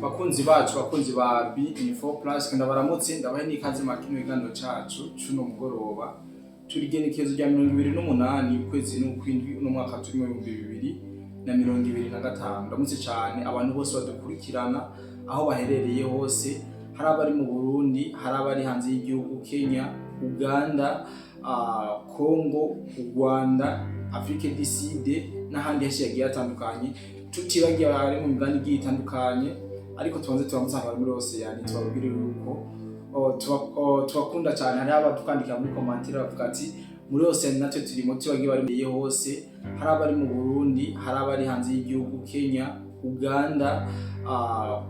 bakunzi bacu bakunzi ba B4 Plus kandi baramutse ndabahe n'ikaze makino igano cacu cuno mugoroba turi genekezo rya 28 ukwezi n'ukwindwi no mwaka turimo 2025 ndamutse cyane abantu bose badukurikirana aho baherereye hose hari abari mu Burundi hari abari hanze y'igihugu Kenya Uganda Congo Rwanda Afrique du Sud n'ahandi hashye yagiye atandukanye tutibagiye bari mu migani igiye itandukanye ariko tubanze turamusanga muri hose yani tubabwire yuko tubakunda cyane hari abadukandikira muri commentaire bavuga ati muri hose natwe turimo tubagiye bari hose hari abari mu Burundi hari abari hanze y'igihugu Kenya Uganda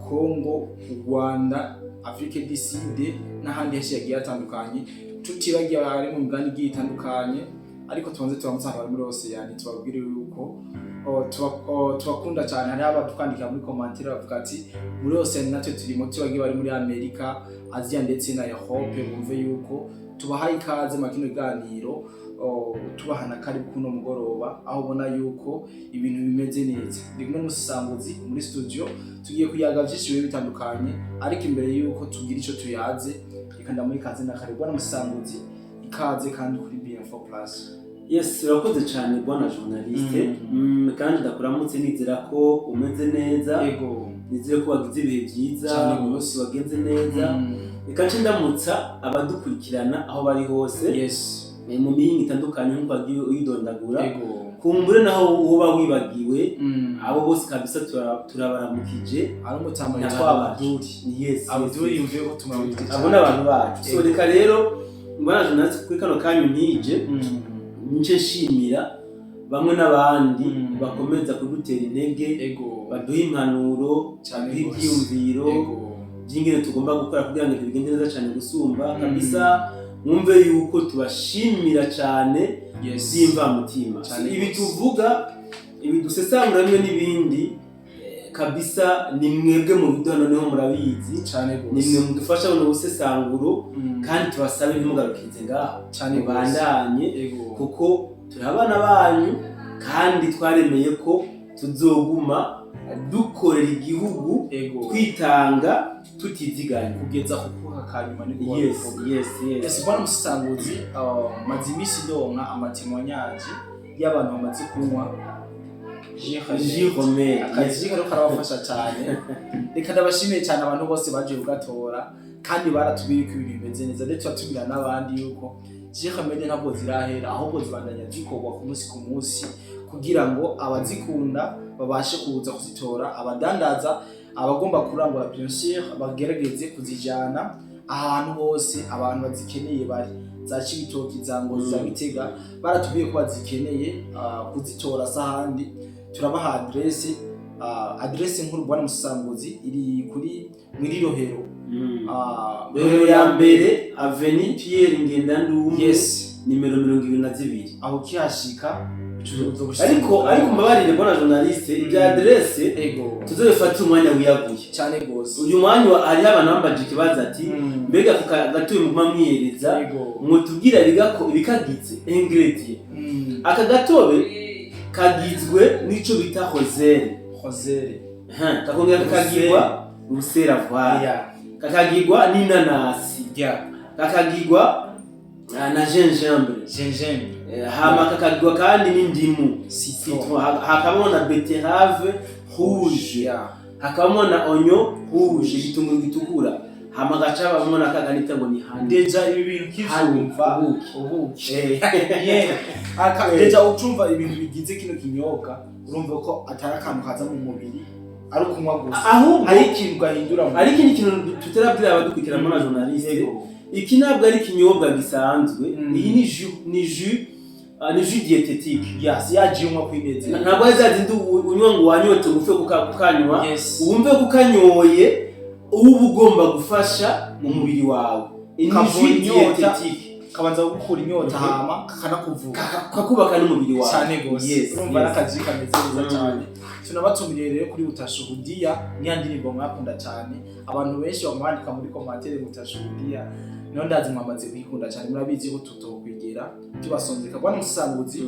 Congo Rwanda Afrique du Sud n'ahandi hashye yagiye atandukanye tutibagiye bari mu migani igiye itandukanye ariko tubanze turamusanga muri hose yani tubabwire yuko tubakunda cyane hari abadukandikira muri commentaire bavuga ati muri hose natwe turimo tubagiye bari muri Amerika Asia ndetse na Europe bumve yuko tubahaye ikaze makino iganiro tubahana kari kuno mugoroba aho ubona yuko ibintu bimeze neza ndimwe n'umusanguzi muri studio tugiye kuyaga byinshi bitandukanye ariko imbere yuko tugira ico tuyaze ikanda muri kaze na kare bwana musanguzi ikaze kandi kuri B4 Plus. Yes, urakoze cyane bwana journaliste. Kandi ndakuramutse nizera ko umeze neza. Yego. Nizere ko wagize ibihe byiza, umunsi wagenze neza. Ikace ndamutsa abadukurikirana aho bari hose. Yes. Mu mihingo itandukanye nkuko wagiye uyidondagura. Yego. Kumbure naho uba wibagiwe. Abo bose kabisa turabaramukije. Ari umutamanya tw'abaduri. Yes. Abaduri yumviye ko tumabwite. Abona abantu bacu. So reka rero bwana journaliste kuri kano kanyu nije. Nje shimira bamwe n'abandi bakomeza kudutera intege baduha impanuro cyane ibyiyumviro byingene tugomba gukora kugira ngo bigende neza cyane gusumba kabisa mwumve yuko tubashimira cyane zimva mutima ibi tuvuga ibi dusesangura bimwe n'ibindi kabisa ni mwebwe mu biduha noneho murabizi cyane ni mwe mudufasha no gusesanguro kandi tubasabe ntimugarukize ngaho cyane bandanye kuko turabana banyu kandi twaremeye ko tuzoguma dukorera igihugu twitanga tutiziganya kugeza kukuha kanyuma ni kwa yes bwana musanguzi mazimisi donka amatimwanyaji y'abantu bamaze kunywa Jérôme akazi karo karabafasha cyane reka ndabashimiye cyane abantu bose baje ugatora kandi baratubiri ko ibintu bimeze neza ndetse batubira n'abandi yuko Jérôme ntabwo zirahera ahubwo zibandanya zikorwa ku munsi kugira ngo abazikunda babashe kuza kuzitora abadandaza abagomba kurangura bien sûr bagerageze kuzijana ahantu hose abantu bazikeneye bari za Cibitoki za Ngozi za Bitega baratubiye ko bazikeneye kuzitora sahandi turabaha adresse nkuru bwana musanguzi iri kuri muri Rohero Rohero ya mbere Avenue Pierre Ngendandumwe yes nimero 22 aho kihashika ariko mbabarire bwana journaliste ibya adresse tuzofata umwanya wiyaguye cyane gose uyu mwanya hari abantu bambaje kibaza ati mbega gatuye mu mamwiyereza mutubwira bigako ibikagize ingredient aka gatobe kagizwe n'ico bita roselle kakongera kakagirwa urusera voile kakagirwa n'inanasi kakagirwa na gingembre hama kakagirwa kandi n'indimu citron hakabamo na betterave rouge hakabamo na oignon rouge igitunguru gitukura hama gacabamo na kaganita ngo ni handi deja ibi bintu kizumva ubuki deja ucumva ibintu bigize kino kinyobwa urumva ko atari akantu kaza mu mubiri ari kunywa gusa ari ikintu gahindura ari ikintu tuterabwira abadukurikira muri journaliste iki ntabwo ari kinyobwa gisanzwe iyi ni jus diététique yaje unywa kwineze ntabwo azazindi unywa ngo wanyote ufe kukanywa wumve kukanyoye uba ugomba gufasha umubiri wawe ni jus diététique kabanza gukura inyota hama kakanakuvuga kakubaka n'umubiri wawe cyane gose urumva nakazi kameze neza cyane tunabatumiriye rero kuri Utashuhudia nyandirimbo mwakunda cyane abantu benshi bamwandika muri commentaire Utashuhudia niyo ndazi mwamaze kwikunda cyane murabizi ko tutokwigera tubasonzeka bwana musanguzi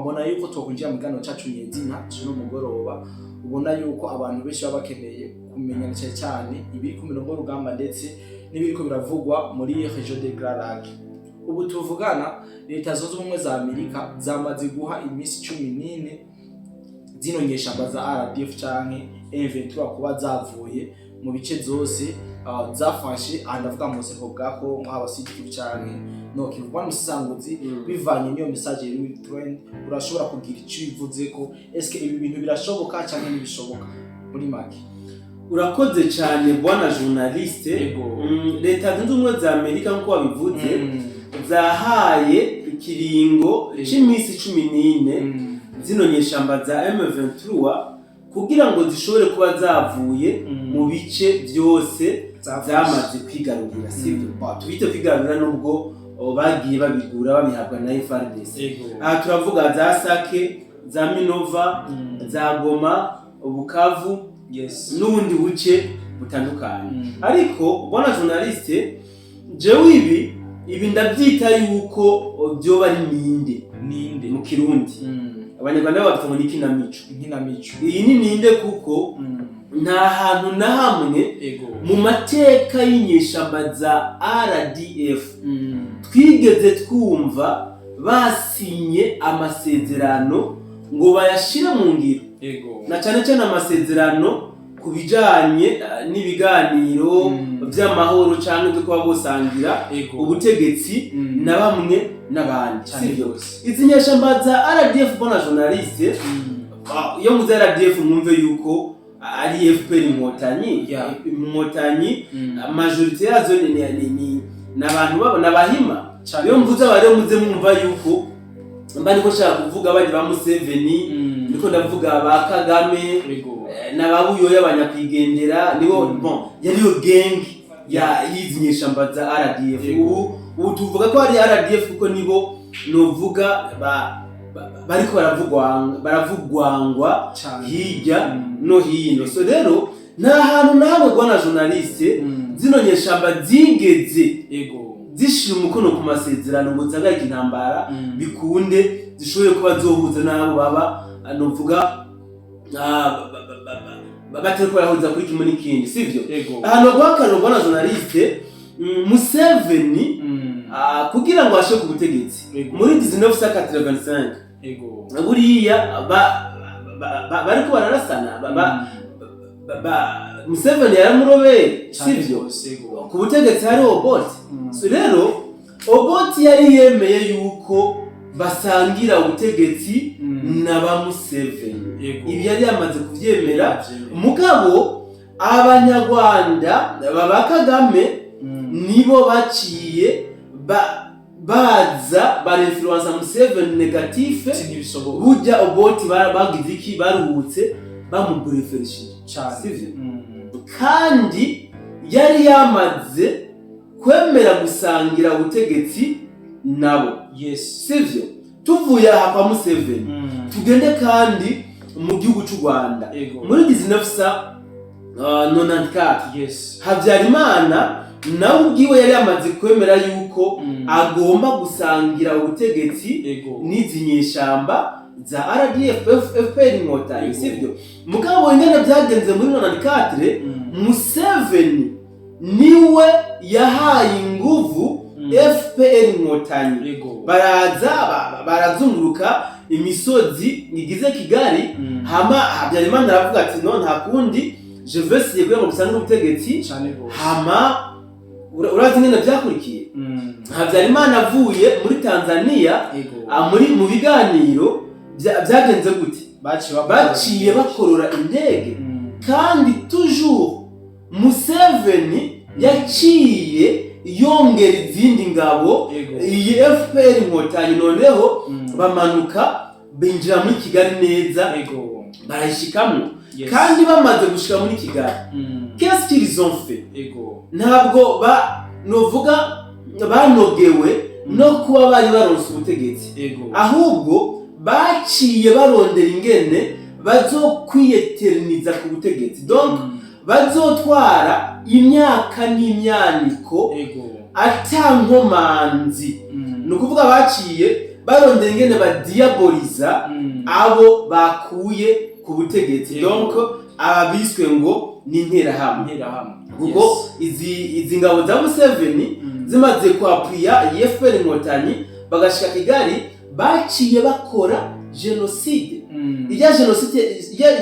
mbona yuko tokwinjira mu gano cacu nyezina cyo mugoroba ubona yuko abantu benshi baba bakeneye kumenya cyane ibiri ku mirongo y'urugamba ndetse n'ibiriko biravugwa muri Region de Grand Lac. Ubu tuvugana leta zunze ubumwe za Amerika zamaze guha iminsi 14 zino nyeshamba za RDF canke M23 kuba zavuye mu bice zose zafashe ndavuga mu seko bwako nk'abasitifu canke no kivugwa musanguzi bivanye niyo message y'iri trend urashobora kugira icyo bivuze ko eske ibi bintu birashoboka canke ntibishoboka muri make. Urakoze cyane bwana journaliste. Leta zunze ubumwe za Amerika nkuko wabivuze zahaye ikiringo c'imisi 14 zino nyeshamba za M23 kugira ngo zishobore kuba zavuye mu bice byose zamaze kwigarurira, sibyo? Twite kwigarurira nubwo bagiye babigura babihabwa na FARDC. Aha turavuga za Sake, za Minova, za Goma, Bukavu, n'ubundi buce butandukanye. Ariko bwana journaliste, jewe ibi ndabyita yuko byoba ari ninde mu Kirundi. Abanyarwanda bavuga ngo inkinamico. Iyi ni ninde kuko nta hantu na hamwe mu mateka y'inyeshamba za RDF twigeze twumva basinye amasezerano ngo bayashire mu ngiro, na cyane cyane amasezerano kubijanye n'ibiganiro by'amahoro cyangwa byo kuba bosangira ubutegetsi na bamwe n'abandi. Izi nyeshamba za RDF bona journaliste, iyo muze RDF mwumve yuko ari FPR Inkotanyi, majorité yazo ni nabantu babona bahima. Iyo mvuze abare muze mwumva yuko mba niko shaka kuvuga baje ba Museveni, niko ndavuga ba Kagame n'ababuyo y'abanyakwigendera, nibo bon yariyo gang ya yizinyeshamba za RDF. Ubu tuvuga ko ari RDF kuko nibo novuga bariko baravugwangwa hirya no hino. So rero nta hantu nawe bwana journaliste zino nyeshamba zigeze zishira umukono ku masezerano ngo zagarike intambara bikunde zishoboye kuba zohuza nabo baba novuga batereko barahuza kuri kimwe n'ikindi, sivyo? Ahantu gwakano bwana journaliste, Museveni kugira ngo ashe ku butegetsi muri 1985 buriya bariko bararasana Museveni yaramurobeye, sivyo? Ku butegetsi hari Obote. So rero Obote yari yemeye yuko basangira ubutegetsi na ba Museveni. Ibi yari yamaze kuvyemera. Mugabo abanyarwanda baba Kagame nibo baciye baza barinfluence Museveni negatif. Burya Obote bagize iki, baruhutse bamupreferishije cyane, sivyo? Kandi yari yamaze kwemera gusangira ubutegetsi nabo, sivyo? Tuvuye aha kwa Museveni tugende kandi mu gihugu cy'u Rwanda muri 1994 Habyarimana nawe ubwiwe yari yamaze kwemera yuko agomba gusangira ubutegetsi n'izi nyeshamba za RDF FPR Inkotanyi, sivyo? Mugabo ingene byagenze muri 94 Museveni niwe yahaye inguvu FPR Inkotanyi, barazunguruka imisozi igize Kigali. Hama Habyarimana aravuga ati no nta kundi je veux essayer kugira ngo dusange ubutegetsi. Hama urazi ngene byakurikiye, Habyarimana avuye muri Tanzania mu biganiro byagenze gute? Baciye bakorora indege, kandi toujours Museveni yaciye yongera izindi ngabo iyi FPR Inkotanyi, noneho bamanuka binjira muri Kigali neza, barayishikamwo. Kandi bamaze gushika muri Kigali, qu'est-ce qu'ils ont fait? Ntabwo novuga banogewe no kuba bari baronse ubutegetsi, ahubwo baciye barondera ingene bazokwiyeterniza ku butegetsi. Donc bazotwara imyaka n'imyaniko atankomanzi. Nukuvuga baciye barondera ingene badiaboliza abo bakuye ku butegetsi. Donc ababiswe ngo ni interahamwe interahamwe kuko izi ngabo za Museveni zimaze kwapuya FPR Inkotanyi bagashika Kigali baciye bakora genocide. Ijya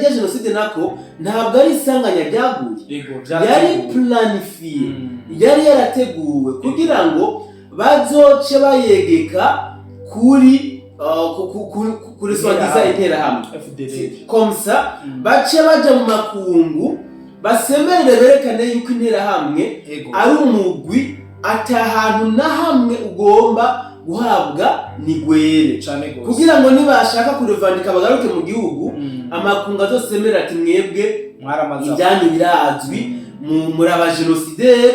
genocide nako ntabwo ari isanganya ryaguye, yari planifiye, yari yarateguwe kugira ngo bazoce bayegeka kuri swagiza interahamwe komsa bace baja mu makungu basemerere berekane yuko interahamwe ari umugwi atahantu na hamwe ugomba guhabwa ni gwere kugira ngo nibashaka kurevandika bagaruke mu gihugu amakungu azosemera ati mwebwe ibyanyu birazwi muri abajenosideri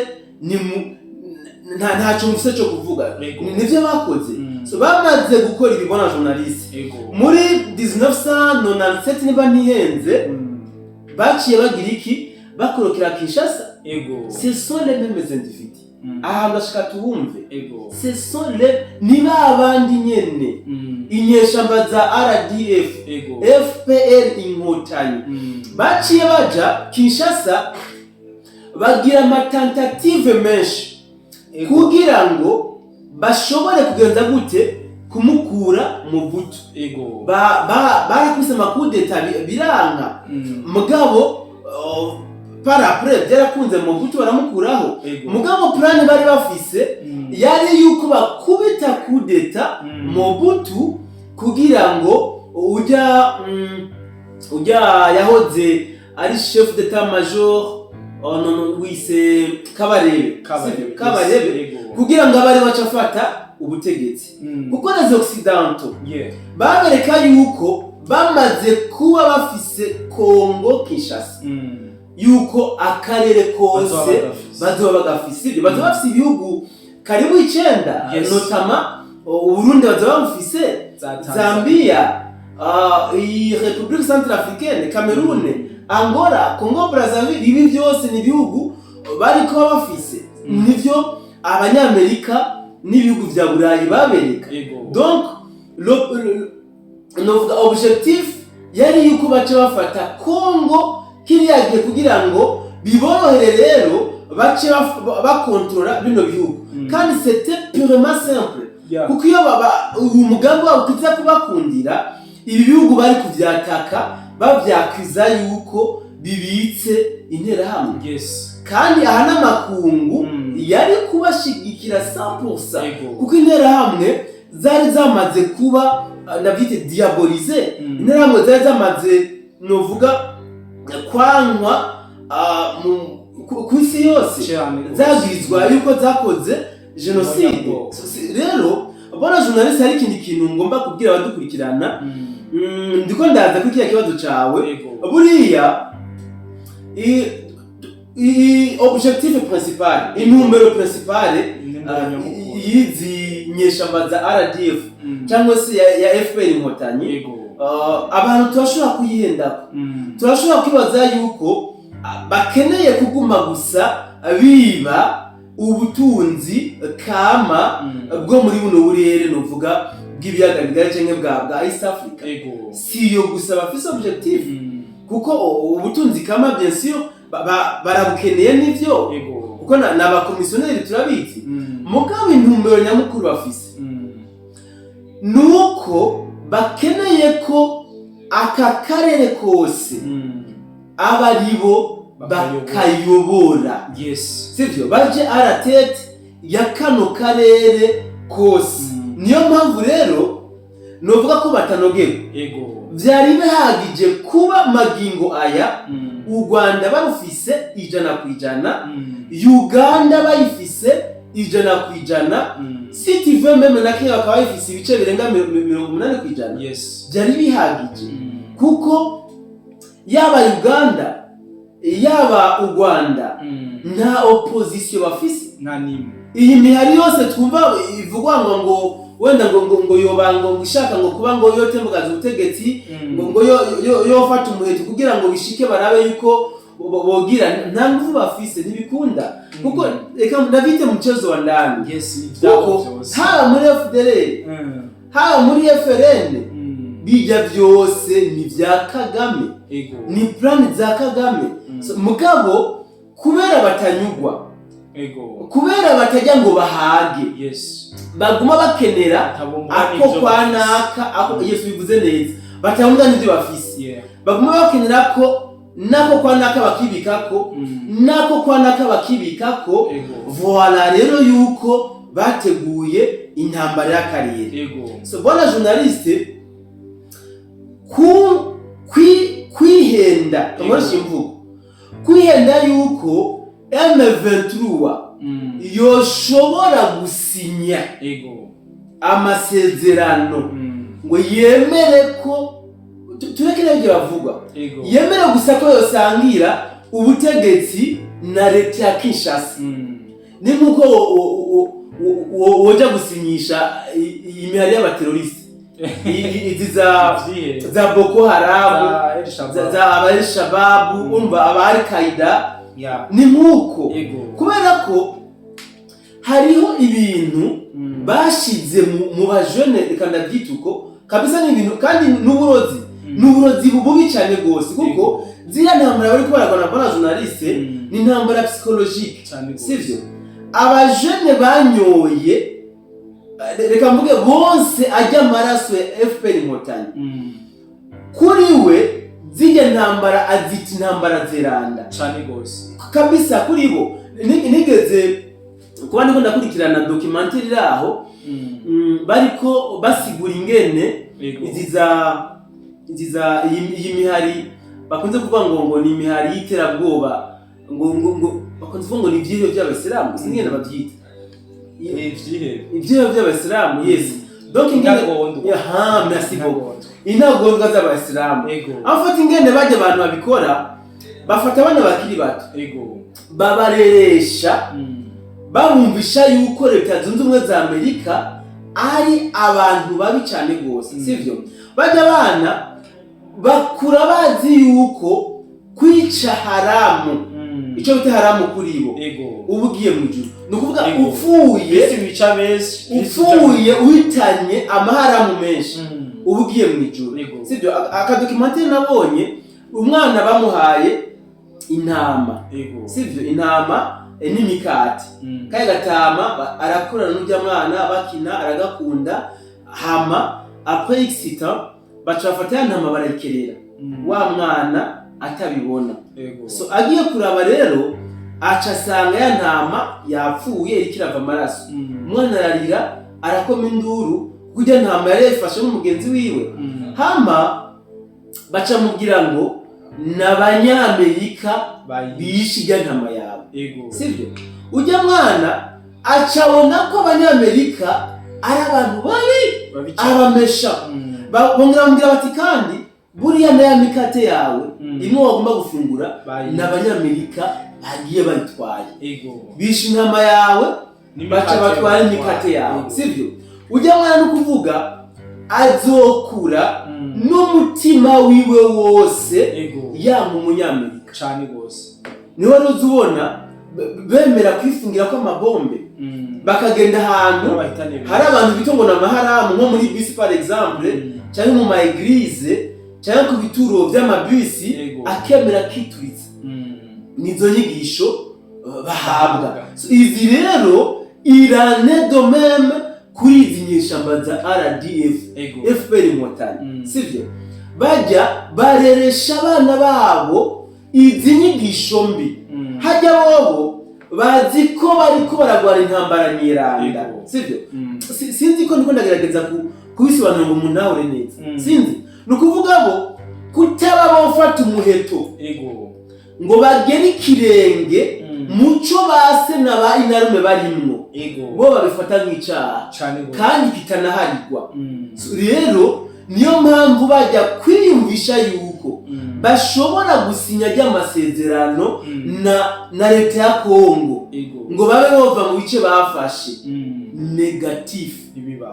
ntaco mufise cyo kuvuga nivyo bakoze. So bamaze gukora ibibona journaliste muri 1997 niba ntihenze baciye bagira iki bakorokera Kinshasa. Ce sont les mêmes individus. Aha ndashaka tuwumve. Ce sont les niba abandi nyene inyeshamba za RDF FPR Inkotanyi baciye baja Kinshasa bagira amatentative menshi kugira ngo bashobore kugenza gute kumukura mu buto. Barakubise amakudeta biranga mugabo par après byarakunze mu buto baramukuraho. Mugabo plan bari bafise yari yuko bakubita kudeta mu buto kugira ngo ujya yahoze ari chef d'état major wise Kabarebe kugira ngo abari bacafata ubutegetsi kuko les occidentaux babereka yuko bamaze kuba bafise Congo Kinshasa yuko akarere kose bazoba bagafise ibihugu karibu 9 notama Burundi bazoba bafise Zambia République Centrafricaine Cameroun Angola Congo Brazzaville ibi byose ni bihugu bari ko bafise nivyo abanyamerika n'ibihugu vya Burayi babereka. Donc l'objectif yari yuko bace bafata Congo kiriyagiye kugira ngo biborohere rero bace bakontrola bino bihugu kandi c'était purement simple kuko iyo umugambi wabo kiza kubakundira ibi bihugu bari kuvyataka bavyakwiza yuko bibitse interahamwe kandi aha n'amakungu yari kubashigikira 100% kuko interahamwe zari zamaze kuba nabyite diabolize. Interahamwe zari zamaze novuga kwankwa ku isi yose zagirizwa yuko zakoze genocide. Rero bona journaliste hari ikindi kintu ngomba kubwira abadukurikirana ndiko ndaza kuri kiya kibazo cawe buriya objectif principal intumbero principale yizi nyeshamba za RDF cyangwa se ya FPR Inkotanyi abantu turashobora kuyihendako turashobora kwibaza yuko bakeneye kuguma gusa biba ubutunzi kama bwo muri buno burere novuga bw'ibiyaga bigari cyangwa bwa East Africa. Siyo gusa bafise objectif kuko ubutunzi kama bien sûr barabukeneye nivyo kuko n'abakomisiyoneri turabizi mugabo intumbero nyamukuru bafise nuko bakeneye ko aka karere kose abaribo bakayobora. Sivyo baje aratete ya kano karere kose. Niyo mpamvu rero novuga ko batanogewe vyari bihagije kuba magingo aya u Rwanda barufise 100%, Uganda bayifise 100%, si tu veux même na Kenya bakaba bayifise ibice birenga 80%. Byari bihagije kuko yaba Uganda yaba u Rwanda nta opposition bafise nta nimwe. Iyi mihari yose twumva ivugwa ngo wenda ngo yobango ngishaka ngo kuba ngo yotembugaza ubutegetsi ngo yofata umuheto kugira ngo bishike barabe yuko bogira nta nguvu bafise ntibikunda kuko reka ndabite mu mchezo wa ndani. Haba muri FDL haba muri FRN bijya byose ni vya Kagame ni plan za Kagame mugabo kubera batanyugwa kubera batajya ngo bahage baguma bakenera ako kwanaka ako Yesu bivuze neza batabumva n'ibyo bafise baguma bakenera ko nako kwanaka bakibikako nako kwanaka bakibikako voilà rero yuko bateguye intambara y'akarere so bona journaliste kwihenda kamarashi mvugo kwihenda yuko M23 yoshobora gusinya amasezerano ngo yemere ko turekere ibyo bavuga yemere gusa ko yosangira ubutegetsi na leta ya Kinshasa ni nkuko woja gusinyisha imihari y'abateroriste izi za Boko Haram za Al-Shabaab umva aba Al-Qaeda ni nkuko kubera ko hariho ibintu bashize mu bajene kandi byituko kabisa ni ibintu kandi n'uburozi bubi cyane gose kuko zira ntambara bari kubaragana na journaliste ni ntambara psychologique sivyo abajene banyoye reka mvuge bose ajya amaraso ya FPR Inkotanyi kuri we zige ntambara aziti ntambara zeranda cyane gose kabisa kuri bo nigeze kuba ndiko ndakurikirana documentary raho bariko basigura ingene iziza iyi mihari bakunze kuvuga ngo ni imihari y'iterabwoba ngo bakunze kuvuga ngo ni ivyihebe by'abasilamu singene bavyita ivyihebe by'abasilamu yes donc ingene merci beaucoup intagondwa z'abasilamu afata ingene baje abantu babikora bafata abana bakiri bato babareresha babumvisha yuko leta zunze ubumwe za Amerika ari abantu babi cyane gose sivyo bajya abana bakura bazi yuko kwica haramu ico bita haramu kuri bo ubugiye mu juru nukuvuga upfuye uhitanye amaharamu menshi ubugiye mu juru sivyo akadocumentary nabonye umwana bamuhaye intama sivyo intama n'imikati kaya gatama arakorana n'ujya mwana bakina aragakunda hama après excitant bacafata ntama barayikerera wa mwana atabibona so agiye kuraba rero aca sanga ya ntama yapfuye ikirava amaraso umwana ararira arakoma induru kujya ntama yarefashe n'umugenzi wiwe hama baca mubwira ngo n'abanyamerika bishiga ntama yawe sivyo ujya mwana acabona ko abanyamerika ari abantu babi abamesha bongera mbwira bati kandi buriya na mikate yawe imwe wagomba gufungura n'abanyamerika bagiye bayitwaye bisha intama yawe baca batwara imikate yawe sivyo ujya mwana no kuvuga azokura n'umutima wiwe wose yanga umunyamerika cyane gose niwe ruzubona bemera kwifungira ko amabombe bakagenda ahantu hari abantu bitongo na maharamu nko muri bisi par exemple cyangwa mu ma église cyangwa ku bituro by'amabisi akemera kituriza nizo nyigisho bahabwa izi rero irane de même kuri izi nyeshamba za RDF FPR Inkotanyi sivyo bajya bareresha abana babo izi nyigisho mbi hajya bobo bazi ko bariko baragwara intambara nyiranda sivyo sinzi ko ndiko ndagerageza kubisobanura ngo umuntu nawe neza sinzi nukuvuga bo kutaba bofata umuheto ngo bagere ikirenge muco base naba inarume barimwo bo babifata nk'icyaha kandi kitanaharirwa rero niyo mpamvu bajya kwiyumvisha yuko bashobora gusinya ry'amasezerano na leta ya Kongo ngo babe bova mu bice bafashe negatif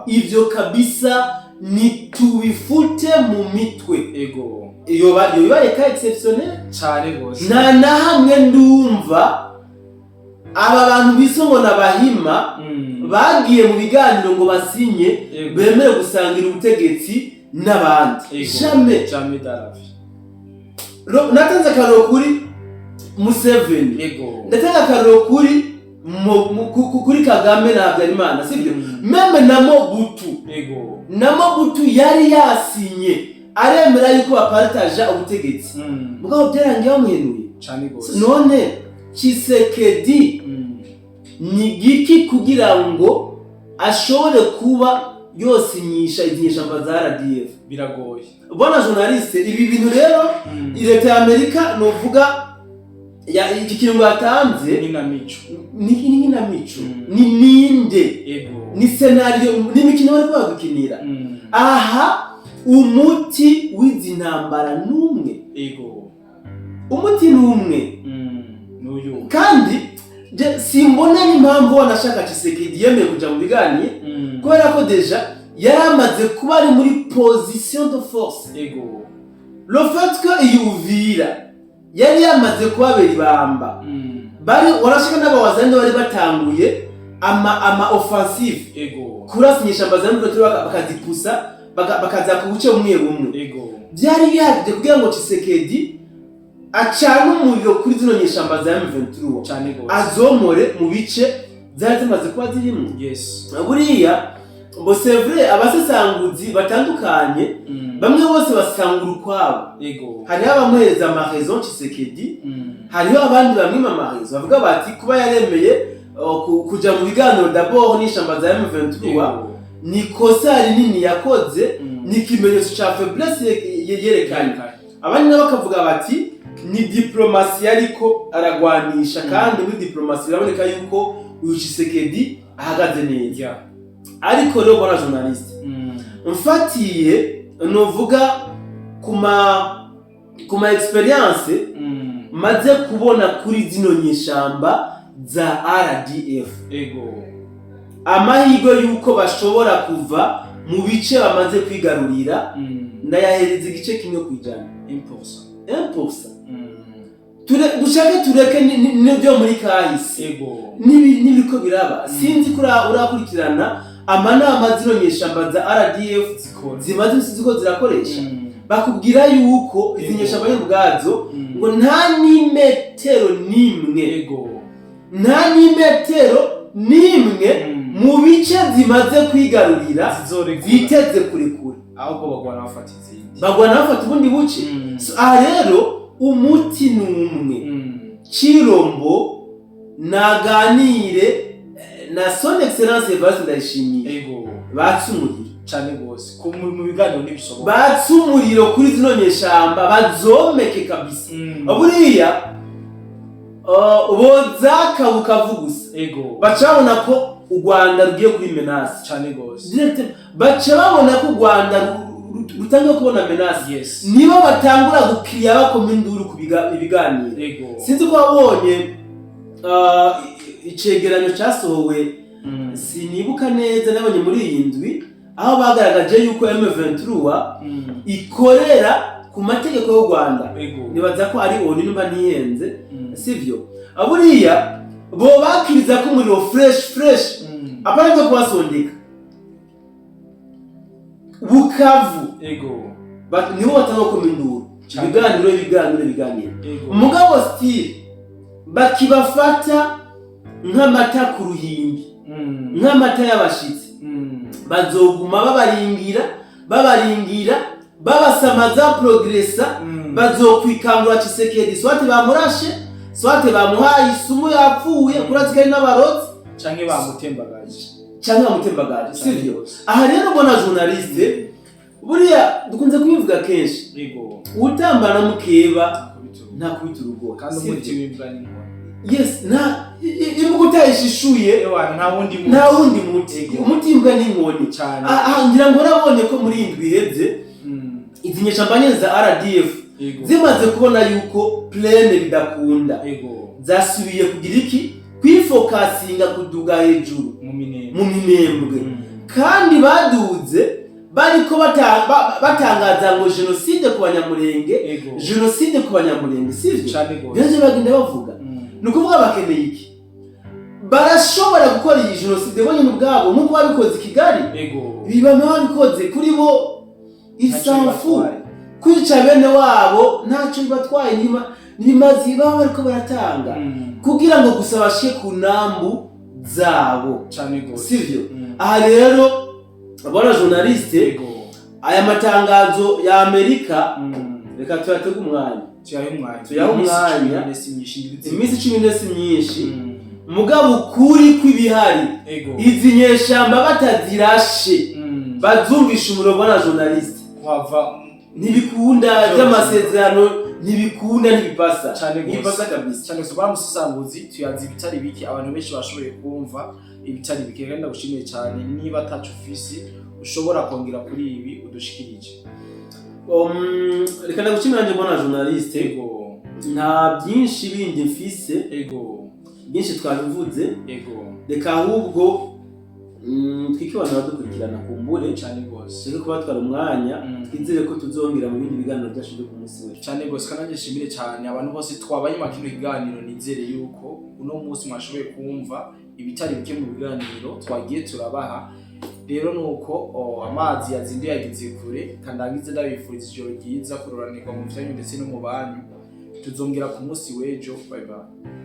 ivyo kabisa nitubifute mu mitwe iyo bareka exceptionnel cyane gose na hamwe ndumva aba bantu bisongo nabahima bagiye mu biganiro ngo basinye bemere gusangira ubutegetsi n'abandi jamais daravi natanze karo kuri Museveni Ego. ndatanga akarero kuri Kagame na Habyarimana sibyo meme na Mobutu Ego. na Mobutu yari yasinye aremera yuko bapartaja ubutegetsi mugabo byarangiye bamuhenuye cyane gose none Tshisekedi ni giki kugira ngo ashobore kuba yosinyisha izinyeshamba za RDF biragoye bona journaliste ibi bintu rero leta ya Amerika novuga ya iki kintu batanze ni na mico ni ninde ego ni scenario ni mikino bari kwagukinira aha umuti w'izi ntambara numwe ego umuti numwe n'uyu kandi simbona n'impamvu wanashaka Tshisekedi yemeye kuja mu biganiro kubera ko deja yaramaze kuba ari muri position de force ego le fait que Uvira yari yamaze kubabera ibamba bari warashaka n'abawazande bari batanguye ama offensive ego kurasinyisha mbazandu turi bakazipusa bakaza ku buce bumwe ego byari bihagije kugira ngo Tshisekedi acana umuriro kuri zino nyeshamba za M23 cyane gose azomore mu bice zari zimaze kuba zirimo yes buriya bo c'est vrai abasesanguzi batandukanye bamwe bose basangura ukwabo ego hari abamuhereza amarezo Tshisekedi hariho abandi bamwe amarezo bavuga bati kuba yaremeye kuja mu biganiro d'abord n'ishamba za M23 ni kosa rinini yakoze ni kimenyetso cha faiblesse yerekanye abandi nabo bakavuga bati ni diplomasi ariko aragwanisha kandi muri diplomasi biraboneka yuko uyu Tshisekedi ahagaze neza ariko rero bona journaliste mfatiye novuga kuma experience maze kubona kuri zino nyeshamba za RDF ego amahirwe yuko bashobora kuva mu bice bamaze kwigarurira ndayahereza igice kimwe kwijana 1% dushake tureke n'ibyo muri kahise ego n'ibiko biraba sinzi kura urakurikirana amanama zino nyeshamba za RDF zimaze ziko zirakoresha bakubwira yuko izi nyeshamba y'ubwazo ngo nta n'imetero nimwe ego nta n'imetero nimwe mu bice zimaze kwigarurira biteze kure ahubwo bagwana bafata ubundi buce rero umuti numwe Chirombo naganire na son excellence Evariste Ndayishimiye ego batsumuriro cyane gose ko mu biganiro n'ibishoboka batsumuriro kuri zino nyeshamba bazomeke kabisa buriya bozaka bukavugusa ego bacabona ko u Rwanda rugiye kuri menace cyane gose direct bacabona ko u Rwanda rutangiye kubona menace yes nibo batangura gukiriya bakominduru ku ibiganiro ego sinzi ko wabonye icegeranyo cyasohowe sinibuka neza nabonye muri iyi ndwi aho bagaragaje yuko M23 ikorera ku mategeko y'u Rwanda nibaza ko ari oni nimba niyenze sivyo aburiya bo bakiriza ko umuriro fresh apana cyo kubasondeka Bukavu ego nibo batanga kominduru ibiganiro umugabo style bakibafata nk'amata ku ruhimbi nk'amata y'abashitsi bazoguma babaringira babasamaza progressa bazokwikangura Tshisekedi swate bamurashe swate bamuhaye isumu yapfuye kurazikari n'abarozi canke bamutembagaje sivyo aha rero bona journaliste buriya dukunze kubivuga kenshi yego utambana mukeba nta kubiturugo kandi umuti w'imbwa n'inkoni yes na imugo utayishishuye nta wundi muti umuti w'imbwa n'inkoni cyane ngira ngo nabonye ko muri indwi iheze izi nyeshamba za RDF zimaze kubona yuko plane bidakunda zasubiye kugira iki kwifokasinga kuduga hejuru mu minembwe kandi baduze bariko batangaza ngo genocide ku banyamurenge sivyo byaje bagenda bavuga nukuvuga bakeneye iki barashobora gukora iyi genocide bonyine ubwabo nkuko babikoze Kigali bibama babikoze kuri bo isanfu kwica bene wabo ntacyo bibatwaye n'ibimazi baba bariko baratanga kugira ngo gusa bashike ku nambu zabo cyane gose sivyo. Aha rero abona journaliste aya matangazo ya Amerika reka tuyatege umwanya iminsi 10 si myinshi mugabo ukuri kw'ibihari izi nyeshamba batazirashe bazumvisha umurongo na journaliste kuhava ntibikunda by'amasezerano ntibikunda ntibipasa ntibipasa kabisa cyane so baramusasanguzi tuyazi ibitari biki abantu benshi bashoboye kumva ibitari biki kandi ndagushimiye cyane niba atacu ofisi ushobora kongera kuri ibi udushikirije. Reka ndagushimira nje mbona journaliste nta byinshi bindi mfise byinshi twabivuze reka ahubwo twikibana badukurikirana kumbure cyane gose reka kuba twara umwanya twizere ko tuzongera mu bindi biganiro byashije ku munsi we cyane gose kananje shimire cyane abantu bose twabaye makino iganiro nizere yuko uno munsi mwashoboye kumva ibitari bike mu biganiro twagiye turabaha. Rero nuko amazi yazinduye yagize kure kandangize ndabifuriza ijoro ryiza kuroranirwa mu byanyu ndetse no mu banyu tuzongera ku munsi w'ejo. Bye bye.